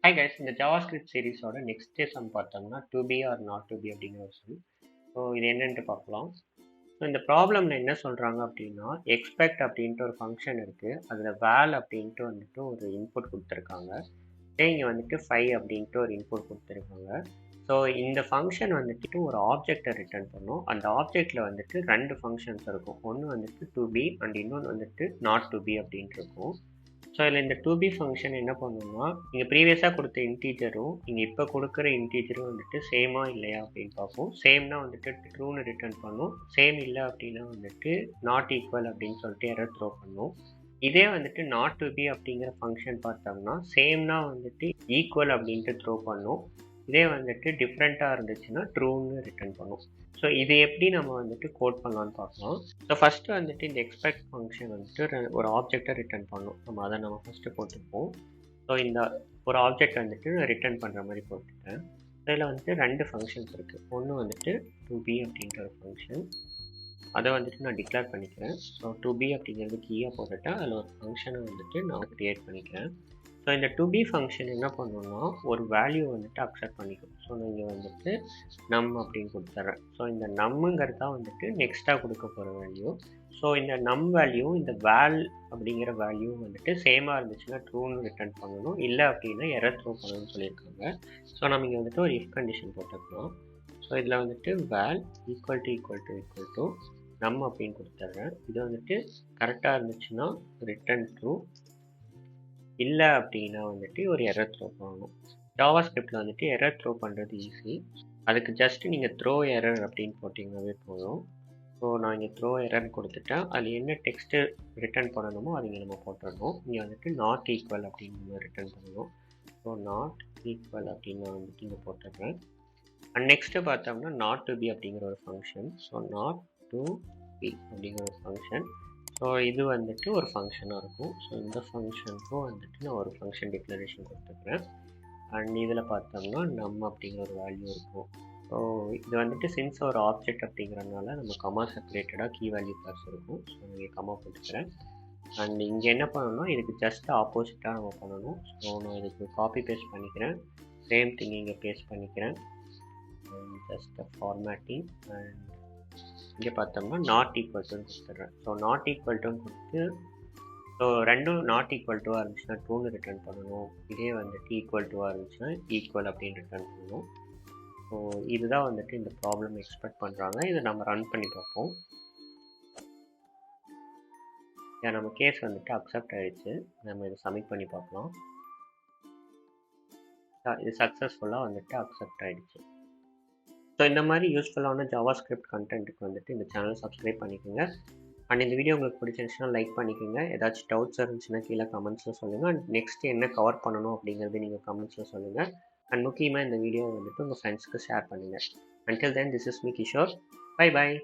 Hi guys, இந்த JavaScript சீரிஸோட next sum பார்த்தோம்னா toBe or notToBe அப்படிங்கிற ஒரு சம். ஸோ இது என்னன்ட்டு பார்க்கலாம். ஸோ இந்த ப்ராப்ளமில் என்ன சொல்கிறாங்க அப்படின்னா எக்ஸ்பெக்ட் அப்படின்ட்டு ஒரு ஃபங்க்ஷன் இருக்குது. அதில் வேல் அப்படின்ட்டு வந்துட்டு ஒரு இன்புட் கொடுத்துருக்காங்க. இங்கே வந்துட்டு 5 அப்படின்ட்டு ஒரு இன்புட் கொடுத்துருக்காங்க. ஸோ இந்த ஃபங்க்ஷன் வந்துட்டு ஒரு ஆப்ஜெக்டை ரிட்டர்ன் பண்ணும். அந்த ஆப்ஜெக்டில் வந்துட்டு ரெண்டு ஃபங்க்ஷன்ஸ் இருக்கும். ஒன்று வந்துட்டு toBe அண்ட் இன்னொன்று வந்துட்டு notToBe அப்படின்ட்டு இருக்கும். ஸோ இதில் இந்த toBe ஃபங்க்ஷன் என்ன பண்ணுன்னா நீங்கள் ப்ரீவியஸாக கொடுத்த இன்டீஜரும் நீங்கள் இப்போ கொடுக்குற இன்டீஜரும் வந்துட்டு சேமா இல்லையா அப்படின்னு பார்ப்போம். சேம்னா வந்துட்டு ட்ரூன்னு ரிட்டர்ன் பண்ணும். சேம் இல்லை அப்படின்னா வந்துட்டு நாட் ஈக்குவல் அப்படின்னு சொல்லிட்டு எரர் த்ரோ பண்ணும். இதே வந்துட்டு notToBe அப்படிங்கிற ஃபங்க்ஷன் பார்த்தோம்னா சேம்னா வந்துட்டு ஈக்குவல் அப்படின்ட்டு த்ரோ பண்ணும். இதே வந்துட்டு டிஃப்ரெண்ட்டாக இருந்துச்சுன்னா ட்ரூன்னு ரிட்டர்ன் பண்ணும். ஸோ இது எப்படி நம்ம வந்துட்டு கோட் பண்ணலான்னு பார்க்கலாம். ஸோ ஃபஸ்ட்டு வந்துட்டு இந்த எக்ஸ்பெக்ட் ஃபங்க்ஷன் வந்துட்டு ஒரு ஆப்ஜெக்டை ரிட்டர்ன் பண்ணும். அதை நம்ம ஃபஸ்ட்டு போட்டுப்போம். ஸோ இந்த ஒரு ஆப்ஜெக்ட் வந்துட்டு ரிட்டர்ன் பண்ணுற மாதிரி போட்டுட்டேன். இதில் வந்துட்டு ரெண்டு ஃபங்க்ஷன்ஸ் இருக்குது. ஒன்று வந்துட்டு toBe அப்படின்ற ஒரு ஃபங்க்ஷன், அதை வந்துட்டு நான் டிக்ளேர் பண்ணிக்கிறேன். ஸோ toBe அப்படிங்கிறது கீயாக போட்டுட்டேன். அதில் ஒரு ஃபங்க்ஷனை வந்துட்டு நான் க்ரியேட் பண்ணிக்கிறேன். ஸோ இந்த toBe ஃபங்க்ஷன் என்ன பண்ணணும்னா ஒரு வேல்யூ வந்துட்டு அக்செப்ட் பண்ணிக்கும். ஸோ நீங்கள் வந்துட்டு நம் அப்படின்னு கொடுத்துட்றேன். ஸோ இந்த நம்முங்கிறது தான் வந்துட்டு நெக்ஸ்ட்டாக கொடுக்க போகிற வேல்யூ. ஸோ இந்த நம் வேல்யூ இந்த வேல் அப்படிங்கிற வேல்யூ வந்துட்டு சேமாக இருந்துச்சுன்னா ட்ரூன்னு ரிட்டர்ன் பண்ணணும், இல்லை அப்படின்னா எரர் த்ரோ பண்ணணும்னு சொல்லியிருக்காங்க. ஸோ நம்ம இங்கே வந்துட்டு ஒரு இஃப் கண்டிஷன் போட்டுக்கலாம். ஸோ இதில் வந்துட்டு வேல் ஈக்குவல் டு நம் அப்படின்னு கொடுத்துட்றேன். இது வந்துட்டு கரெக்டாக இருந்துச்சுன்னா ரிட்டர்ன் ட்ரூ, இல்லை அப்படின்னா வந்துட்டு ஒரு எரர் த்ரோ பண்ணணும். ஜாவாஸ்கிரிப்டில் வந்துட்டு எரர் த்ரோ பண்ணுறது ஈஸி. அதுக்கு ஜஸ்ட் நீங்கள் த்ரோ எரர் அப்படின்னு போட்டிங்கனாவே போதும். ஸோ நான் இங்கே த்ரோ எரர் கொடுத்துட்டேன். அது என்ன டெக்ஸ்ட்டு ரிட்டர்ன் பண்ணணுமோ அது இங்கே நம்ம போட்டுடணும். இங்கே வந்துட்டு நாட் ஈக்குவல் அப்படின்னு நம்ம ரிட்டர்ன் பண்ணணும். ஸோ நாட் ஈக்குவல் அப்படின்னு நான் வந்துட்டு இங்கே போட்டுடுறேன். அண்ட் நெக்ஸ்ட்டு பார்த்தோம்னா notToBe அப்படிங்கிற ஒரு ஃபங்க்ஷன். ஸோ notToBe அப்படிங்கிற ஒரு ஃபங்க்ஷன். ஸோ இது வந்துட்டு ஒரு ஃபங்க்ஷனாக இருக்கும். ஸோ இந்த ஃபங்க்ஷனுக்கும் வந்துட்டு நான் ஒரு ஃபங்க்ஷன் டிக்ளரேஷன் கொடுத்துக்கிறேன். அண்ட் இதில் பார்த்தோம்னா நம் அப்படிங்கிற ஒரு வேல்யூ இருக்கும். ஸோ இது வந்துட்டு சின்ஸ் ஒரு ஆப்ஜெக்ட் அப்படிங்கிறதுனால நம்ம கமா செப்பரேட்டடாக கீ வேல்யூ கிளாஸ் இருக்கும். ஸோ இங்கே கமா போட்டுக்கிறேன். அண்ட் இங்கே என்ன பண்ணணும்னா இதுக்கு ஜஸ்ட் ஆப்போசிட்டாக நம்ம பண்ணணும். ஸோ நான் இதுக்கு காப்பி பேஸ்ட் பண்ணிக்கிறேன். சேம் திங் இங்கே பேஸ்ட் பண்ணிக்கிறேன். அண்ட் ஜஸ்ட் ஃபார்மேட்டிங் அண்ட் இங்கே பார்த்தோம்னா நாட் ஈக்குவல்ட்டுன்னு கொடுத்துட்றேன். ஸோ நாட் ஈக்குவல்ட்டுன்னு கொடுத்து ஸோ ரெண்டும் நாட் ஈக்குவல்ட்டுவாக இருந்துச்சுன்னா ட்ரூன்னு ரிட்டர்ன் பண்ணணும். இதே வந்துட்டு ஈக்குவல்ட்டுவாக இருந்துச்சுன்னா ஈக்குவல் அப்படின்னு ரிட்டர்ன் பண்ணணும். ஸோ இதுதான் வந்துட்டு இந்த ப்ராப்ளம் எக்ஸ்பெக்ட் பண்ணுறாங்க. இதை நம்ம ரன் பண்ணி பார்ப்போம். நம்ம கேஸ் வந்துட்டு அக்செப்ட் ஆகிடுச்சு. நம்ம இதை சப்மிட் பண்ணி பார்க்கலாம். இது சக்ஸஸ்ஃபுல்லாக வந்துட்டு அக்செப்ட் ஆகிடுச்சு. ஸோ இந்த மாதிரி யூஸ்ஃபுல்லான ஜாவாஸ்கிரிப்ட் கண்டென்ட்டுக்கு வந்துட்டு இந்த சேனல் சப்ஸ்கிரைப் பண்ணிக்கோங்க. அண்ட் இந்த வீடியோ உங்களுக்கு பிடிச்சிருந்துச்சுன்னா லைக் பண்ணிக்கோங்க. ஏதாச்சும் டவுட்ஸ் இருந்துச்சுன்னா கீழே கமெண்ட்ஸில் சொல்லுங்கள். அண்ட் நெக்ஸ்ட் என்ன கவர் பண்ணணும் அப்படிங்கிறது நீங்கள் கமெண்ட்ஸில் சொல்லுங்கள். அண்ட் முக்கியமாக இந்த வீடியோ வந்துட்டு உங்கள் ஃப்ரெண்ட்ஸ்க்கு ஷேர் பண்ணுங்கள். Until then, this is me Kishore. Bye bye.